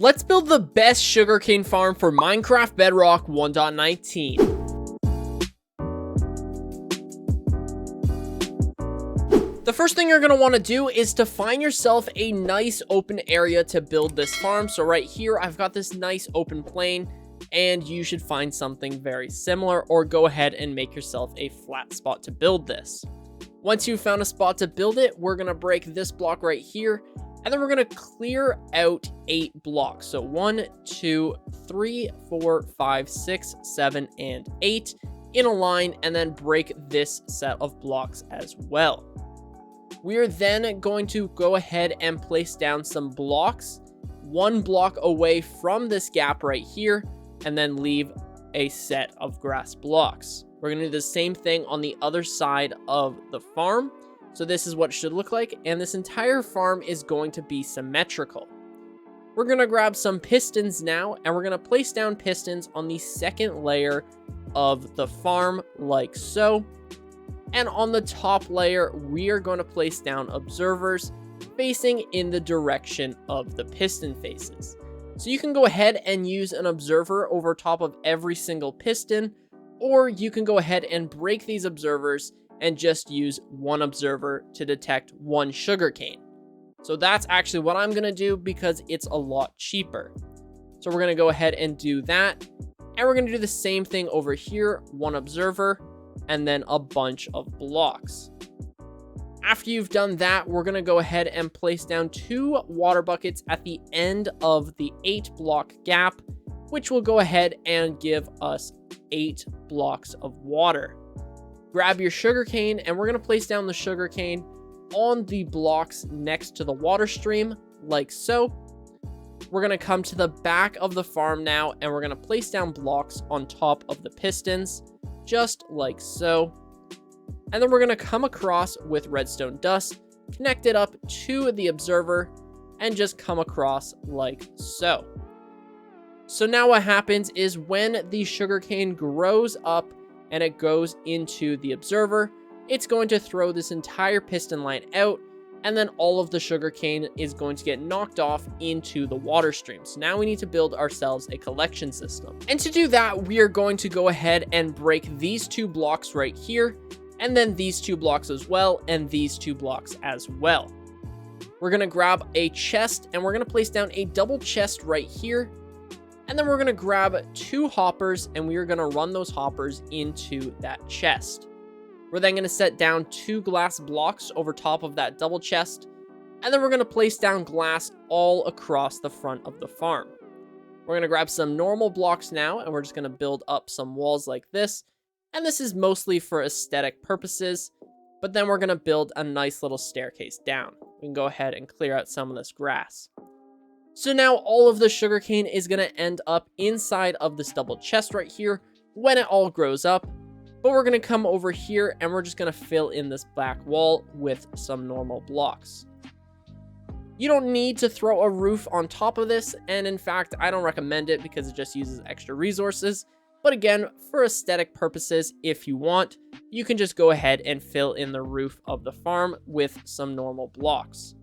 Let's build the best sugarcane farm for Minecraft Bedrock 1.19. The first thing you're going to want to do is to find yourself a nice open area to build this farm. So right here, I've got this nice open plain, and you should find something very similar, or go ahead and make yourself a flat spot to build this. Once you've found a spot to build it, we're going to break this block right here, and then we're going to clear out 8 blocks. So 1, 2, 3, 4, 5, 6, 7, and 8 in a line, and then break this set of blocks as well. We are then going to go ahead and place down some blocks 1 block away from this gap right here, and then leave a set of grass blocks. We're going to do the same thing on the other side of the farm. So this is what it should look like, and this entire farm is going to be symmetrical. We're going to grab some pistons now, and we're going to place down pistons on the second layer of the farm like so. And on the top layer, we are going to place down observers facing in the direction of the piston faces. So you can go ahead and use an observer over top of every single piston, or you can go ahead and break these observers and just use 1 observer to detect 1 sugarcane. So that's actually what I'm going to do because it's a lot cheaper. So we're going to go ahead and do that. And we're going to do the same thing over here, 1 observer, and then a bunch of blocks. After you've done that, we're going to go ahead and place down 2 water buckets at the end of the 8 block gap, which will go ahead and give us 8 blocks of water. Grab your sugarcane, and we're going to place down the sugarcane on the blocks next to the water stream, like so. We're going to come to the back of the farm now, and we're going to place down blocks on top of the pistons, just like so. And then we're going to come across with redstone dust, connect it up to the observer, and just come across like so. So now what happens is when the sugarcane grows up and it goes into the observer, it's going to throw this entire piston line out, and then all of the sugarcane is going to get knocked off into the water stream. So now we need to build ourselves a collection system. And to do that, we are going to go ahead and break these 2 blocks right here, and then these 2 blocks as well, and these 2 blocks as well. We're going to grab a chest, and we're going to place down a double chest right here. And then we're going to grab 2 hoppers, and we are going to run those hoppers into that chest. We're then going to set down 2 glass blocks over top of that double chest. And then we're going to place down glass all across the front of the farm. We're going to grab some normal blocks now, and we're just going to build up some walls like this. And this is mostly for aesthetic purposes. But then we're going to build a nice little staircase down. We can go ahead and clear out some of this grass. So now all of the sugarcane is going to end up inside of this double chest right here when it all grows up. But we're going to come over here, and we're just going to fill in this back wall with some normal blocks. You don't need to throw a roof on top of this, and in fact, I don't recommend it because it just uses extra resources. But again, for aesthetic purposes, if you want, you can just go ahead and fill in the roof of the farm with some normal blocks.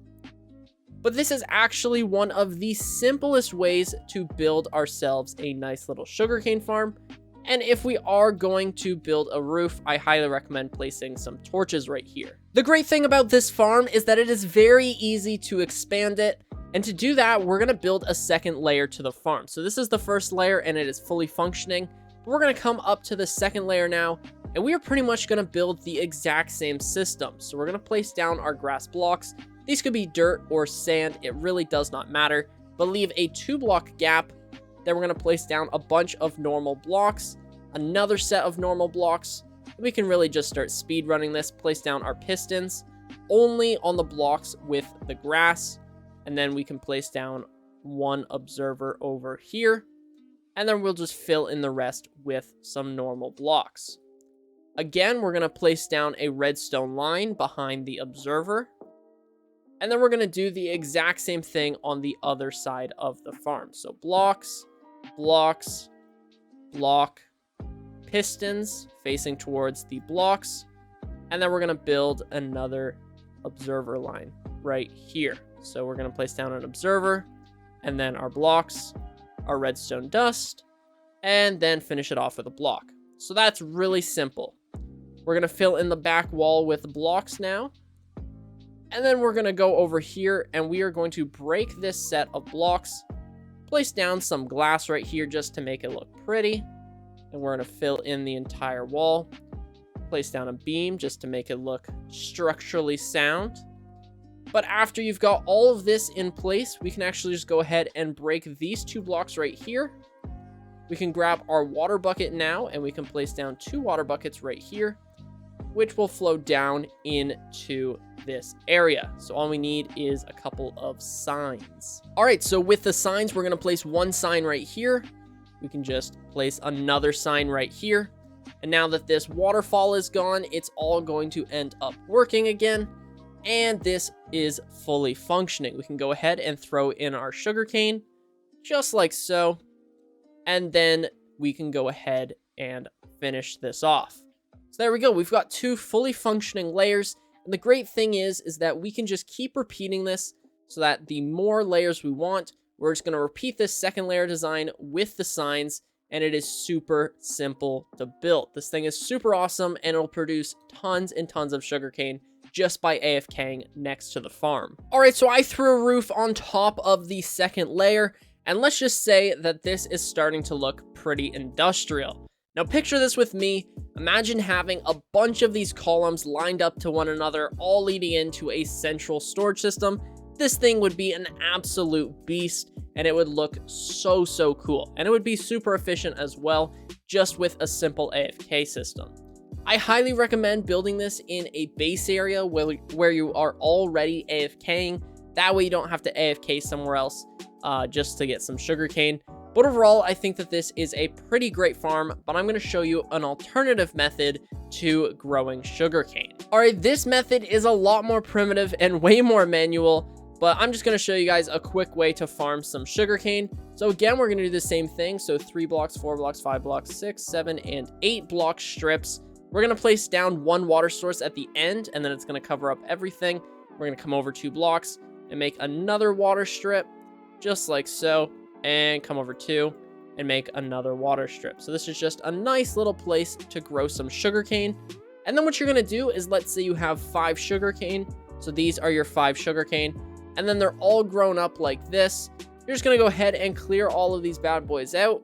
But this is actually one of the simplest ways to build ourselves a nice little sugarcane farm. And if we are going to build a roof, I highly recommend placing some torches right here. The great thing about this farm is that it is very easy to expand it. And to do that, we're going to build a second layer to the farm. So this is the first layer, and it is fully functioning. We're going to come up to the second layer now, and we are pretty much going to build the exact same system. So we're going to place down our grass blocks. These could be dirt or sand, it really does not matter, but leave a 2 block gap. Then we're going to place down a bunch of normal blocks, another set of normal blocks. We can really just start speed running this, place down our pistons only on the blocks with the grass, and then we can place down 1 observer over here, and then we'll just fill in the rest with some normal blocks. Again, we're going to place down a redstone line behind the observer. And then we're going to do the exact same thing on the other side of the farm. So blocks, blocks, block, pistons facing towards the blocks. And then we're going to build another observer line right here. So we're going to place down an observer, and then our blocks, our redstone dust, and then finish it off with a block. So that's really simple. We're going to fill in the back wall with blocks now. And then we're going to go over here and we are going to break this set of blocks. Place down some glass right here just to make it look pretty. And we're going to fill in the entire wall. Place down a beam just to make it look structurally sound. But after you've got all of this in place, we can actually just go ahead and break these 2 blocks right here. We can grab our water bucket now and we can place down 2 water buckets right here, which will flow down into this area. So all we need is a couple of signs. All right, so with the signs, we're gonna place 1 sign right here. We can just place another sign right here. And now that this waterfall is gone, it's all going to end up working again. And this is fully functioning. We can go ahead and throw in our sugarcane, just like so. And then we can go ahead and finish this off. So there we go. We've got 2 fully functioning layers. And the great thing is that we can just keep repeating this so that the more layers we want, we're just going to repeat this second layer design with the signs. And it is super simple to build. This thing is super awesome and it'll produce tons and tons of sugarcane just by AFKing next to the farm. All right, so I threw a roof on top of the second layer. And let's just say that this is starting to look pretty industrial. Now picture this with me. Imagine having a bunch of these columns lined up to one another, all leading into a central storage system. This thing would be an absolute beast and it would look so cool. And it would be super efficient as well, just with a simple AFK system. I highly recommend building this in a base area where you are already AFKing. That way you don't have to AFK somewhere else just to get some sugarcane. But overall, I think that this is a pretty great farm, but I'm going to show you an alternative method to growing sugarcane. All right, this method is a lot more primitive and way more manual, but I'm just going to show you guys a quick way to farm some sugarcane. So again, we're going to do the same thing. So 3 blocks, 4 blocks, 5 blocks, 6, 7, and 8 block strips. We're going to place down 1 water source at the end, and then it's going to cover up everything. We're going to come over 2 blocks and make another water strip, just like so, and come over 2 and make another water strip. So this is just a nice little place to grow some sugarcane. And then what you're going to do is, let's say you have 5 sugarcane. So these are your 5 sugarcane, and then they're all grown up like this. You're just going to go ahead and clear all of these bad boys out.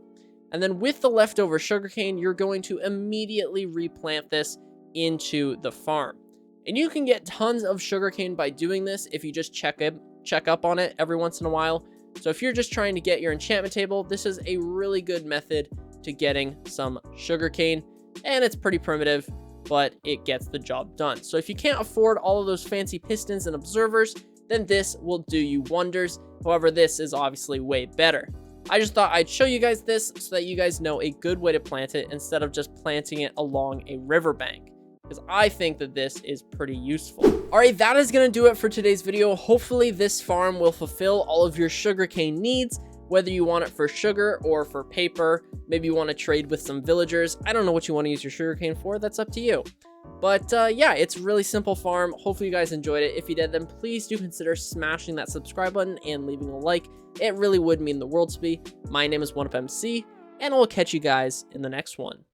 And then with the leftover sugarcane, you're going to immediately replant this into the farm. And you can get tons of sugarcane by doing this if you just check up on it every once in a while. So if you're just trying to get your enchantment table, this is a really good method to getting some sugarcane. And it's pretty primitive, but it gets the job done. So if you can't afford all of those fancy pistons and observers, then this will do you wonders. However, this is obviously way better. I just thought I'd show you guys this so that you guys know a good way to plant it instead of just planting it along a riverbank, because I think that this is pretty useful. All right, that is going to do it for today's video. Hopefully this farm will fulfill all of your sugarcane needs, whether you want it for sugar or for paper. Maybe you want to trade with some villagers. I don't know what you want to use your sugarcane for. That's up to you. But yeah, it's a really simple farm. Hopefully you guys enjoyed it. If you did, then please do consider smashing that subscribe button and leaving a like. It really would mean the world to me. My name is 1UpMC, and I'll catch you guys in the next one.